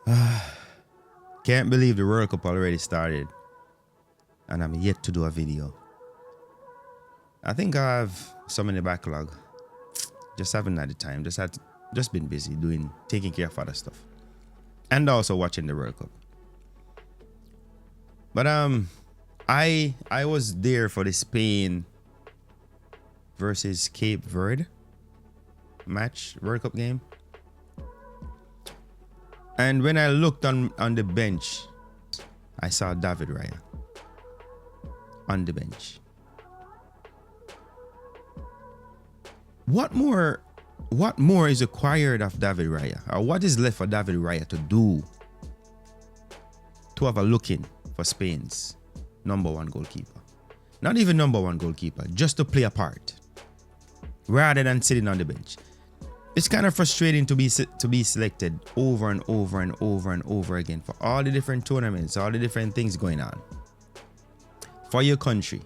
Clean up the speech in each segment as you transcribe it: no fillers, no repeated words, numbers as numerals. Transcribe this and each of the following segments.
Can't believe the World Cup already started and I'm yet to do a video. I think I have some in the backlog. Just haven't had the time. Just been busy taking care of other stuff. And also watching the World Cup. But I was there for the Spain versus Cape Verde match, World Cup game. And when I looked on the bench, I saw David Raya on the bench. What more is required of David Raya? Or what is left for David Raya to do to have a look in for Spain's number one goalkeeper? Not even number one goalkeeper, just to play a part rather than sitting on the bench. It's kind of frustrating to be selected over and over and over and over again for all the different tournaments, all the different things going on for your country,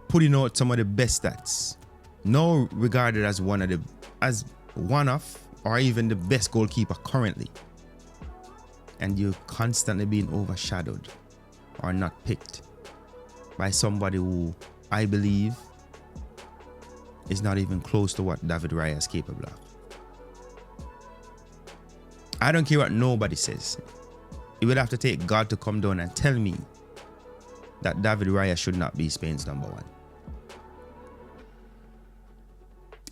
putting out some of the best stats, now regarded as one of or even the best goalkeeper currently, and you're constantly being overshadowed or not picked by somebody who I believe is not even close to what David Raya is capable of. I don't care what nobody says. It would have to take God to come down and tell me that David Raya should not be Spain's number one.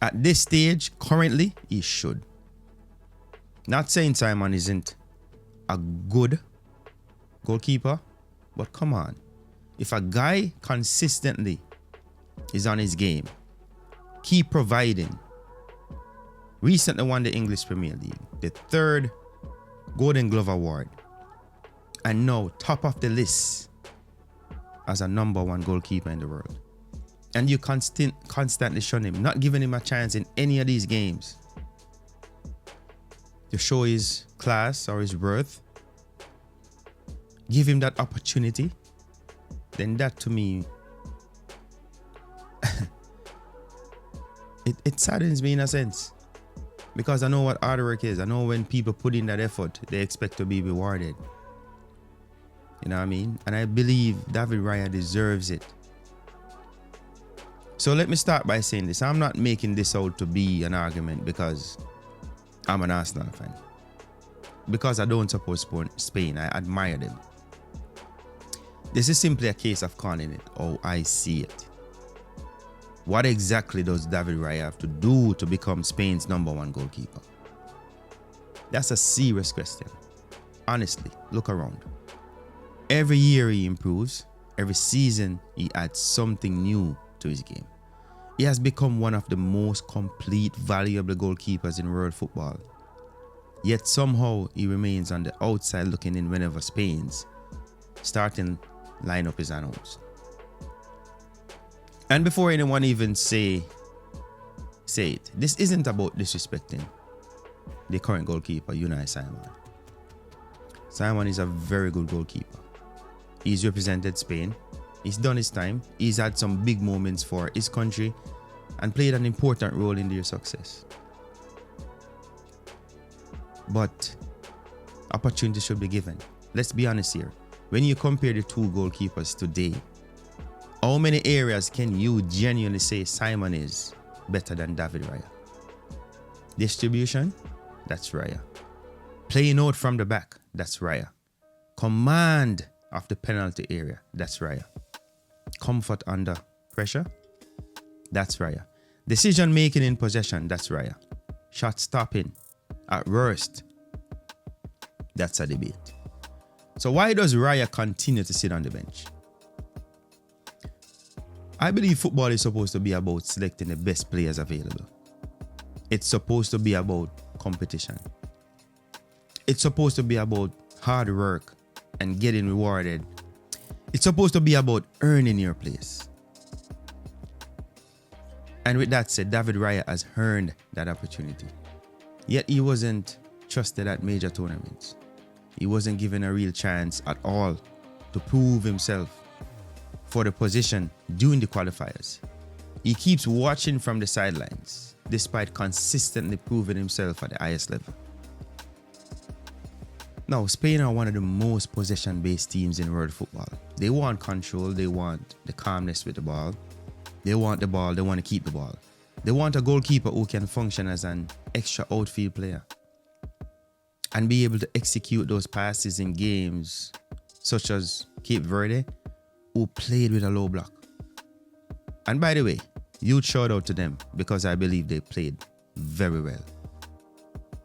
At this stage, currently, he should. Not saying Simon isn't a good goalkeeper, but come on. If a guy consistently is on his game, keep providing, recently won the English Premier League, the 3rd Golden Glove Award, and now top of the list as a number one goalkeeper in the world, and you constantly shun him, not giving him a chance in any of these games to show his class or his worth, give him that opportunity, then that to me, it saddens me in a sense, because I know what hard work is. I know when people put in that effort, they expect to be rewarded. You know what I mean? And I believe David Raya deserves it. So let me start by saying this. I'm not making this out to be an argument because I'm an Arsenal fan. Because I don't support Spain. I admire them. This is simply a case of calling it how I see it. What exactly does David Raya have to do to become Spain's number one goalkeeper? That's a serious question. Honestly, look around. Every year he improves. Every season he adds something new to his game. He has become one of the most complete, valuable goalkeepers in world football. Yet somehow he remains on the outside looking in whenever Spain's starting lineup is announced. And before anyone even say it, this isn't about disrespecting the current goalkeeper, Unai Simón. Simon is a very good goalkeeper. He's represented Spain. He's done his time. He's had some big moments for his country and played an important role in their success. But opportunity should be given. Let's be honest here. When you compare the two goalkeepers today, how many areas can you genuinely say Simon is better than David Raya? Distribution? That's Raya. Playing out from the back? That's Raya. Command of the penalty area? That's Raya. Comfort under pressure? That's Raya. Decision making in possession? That's Raya. Shot stopping? At worst? That's a debate. So why does Raya continue to sit on the bench? I believe football is supposed to be about selecting the best players available. It's supposed to be about competition. It's supposed to be about hard work and getting rewarded. It's supposed to be about earning your place. And with that said, David Raya has earned that opportunity. Yet he wasn't trusted at major tournaments. He wasn't given a real chance at all to prove himself for the position during the qualifiers. He keeps watching from the sidelines despite consistently proving himself at the highest level. Now, Spain are one of the most possession-based teams in world football. They want control, they want the calmness with the ball. They want the ball, they want to keep the ball. They want a goalkeeper who can function as an extra outfield player and be able to execute those passes in games such as Cape Verde, who played with a low block. And by the way, huge shout out to them because I believe they played very well.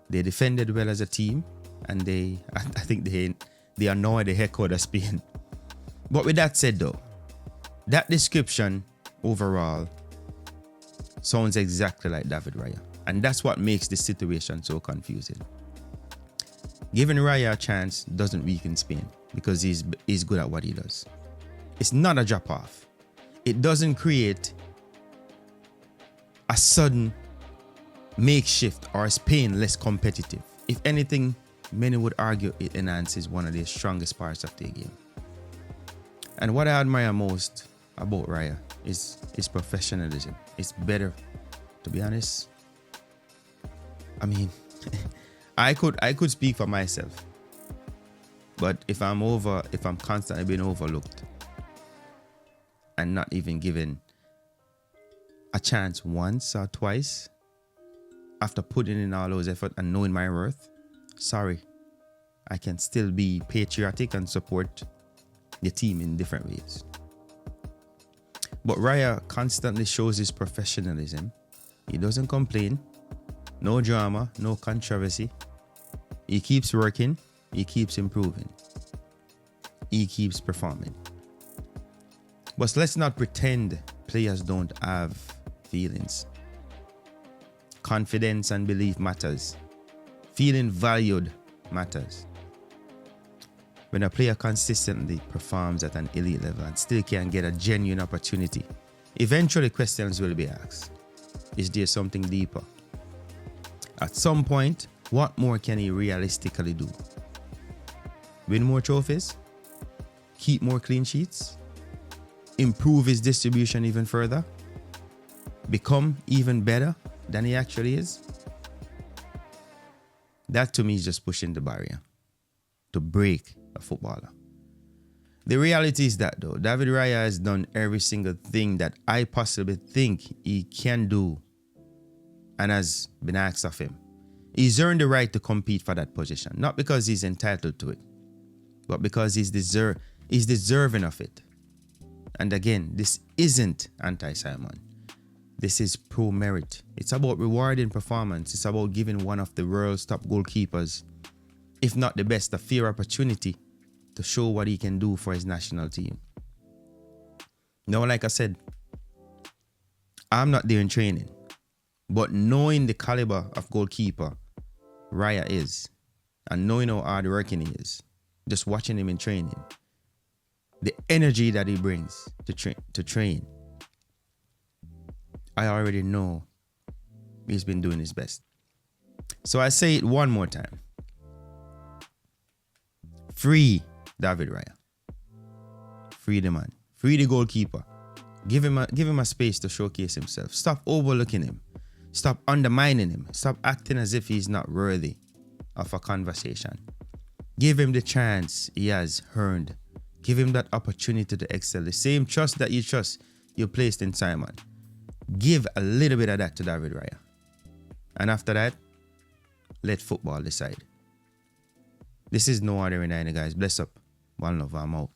They defended well as a team, and I think they annoyed the heck out of Spain. But with that said though, that description overall sounds exactly like David Raya. And that's what makes this situation so confusing. Giving Raya a chance doesn't weaken Spain because he's good at what he does. It's not a drop off. It doesn't create a sudden makeshift or Spain less competitive. If anything, many would argue it enhances one of the strongest parts of their game. And what I admire most about Raya is his professionalism. It's better, to be honest. I mean, I could speak for myself. But if I'm constantly being overlooked and not even given a chance once or twice after putting in all those effort and knowing my worth, sorry, I can still be patriotic and support the team in different ways. But Raya constantly shows his professionalism. He doesn't complain. No drama, no controversy. He keeps working. He keeps improving. He keeps performing. But let's not pretend players don't have feelings. Confidence and belief matters. Feeling valued matters. When a player consistently performs at an elite level and still can get a genuine opportunity, eventually questions will be asked. Is there something deeper? At some point, what more can he realistically do? Win more trophies? Keep more clean sheets? Improve his distribution even further? Become even better than he actually is? That to me is just pushing the barrier to break a footballer. The reality is that though, David Raya has done every single thing that I possibly think he can do and has been asked of him. He's earned the right to compete for that position, not because he's entitled to it, but because he's deserving of it. And again, this isn't anti-Simon. This is pro-merit. It's about rewarding performance. It's about giving one of the world's top goalkeepers, if not the best, a fair opportunity to show what he can do for his national team. Now, like I said, I'm not there in training, but knowing the caliber of goalkeeper Raya is, and knowing how hard working he is, just watching him in training, the energy that he brings to train, I already know he's been doing his best. So I say it one more time. Free David Raya. Free the man. Free the goalkeeper. Give him a space to showcase himself. Stop overlooking him. Stop undermining him. Stop acting as if he's not worthy of a conversation. Give him the chance he has earned. Give him that opportunity to excel. The same trust that you placed in Simon. Give a little bit of that to David Raya. And after that, let football decide. This is No Ordinary Niner, guys. Bless up. One love. I'm out.